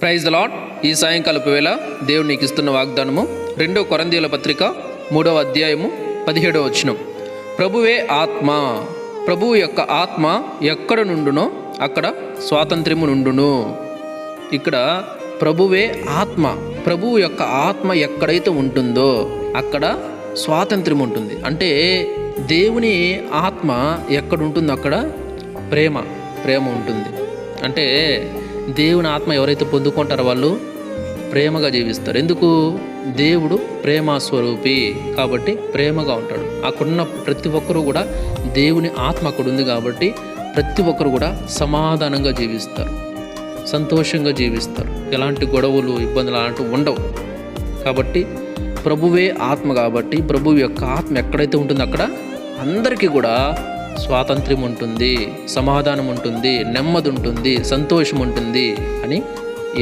Praise the lord. ఈ సాయంకాలపు వేళ దేవుడు నీకు ఇస్తున్న వాగ్దానము 2 కొరింథీయుల పత్రిక 3వ అధ్యాయము 17వ వచనం. ప్రభువే ఆత్మ, ప్రభువు యొక్క ఆత్మ ఎక్కడ నుండునో అక్కడ స్వాతంత్ర్యము నుండును. ఇక్కడ ప్రభువే ఆత్మ, ప్రభువు యొక్క ఆత్మ ఎక్కడైతే ఉంటుందో అక్కడ స్వాతంత్ర్యం ఉంటుంది. అంటే దేవుని ఆత్మ ఎక్కడ ఉంటుందో అక్కడ ప్రేమ ఉంటుంది. అంటే దేవుని ఆత్మ ఎవరైతే పొందుకుంటారో వాళ్ళు ప్రేమగా జీవిస్తారు. ఎందుకు? దేవుడు ప్రేమ స్వరూపి కాబట్టి ప్రేమగా ఉంటాడు. అక్కడున్న ప్రతి ఒక్కరూ కూడా దేవుని ఆత్మ అక్కడ ఉంది కాబట్టి ప్రతి ఒక్కరు కూడా సమాధానంగా జీవిస్తారు, సంతోషంగా జీవిస్తారు. ఎలాంటి గొడవలు, ఇబ్బందులు అలాంటివి ఉండవు. కాబట్టి ప్రభువే ఆత్మ కాబట్టి ప్రభువు యొక్క ఆత్మ ఎక్కడైతే ఉంటుందో అక్కడ అందరికీ కూడా స్వాతంత్ర్యం ఉంటుంది, సమాధానం ఉంటుంది, నెమ్మది ఉంటుంది, సంతోషం ఉంటుంది అని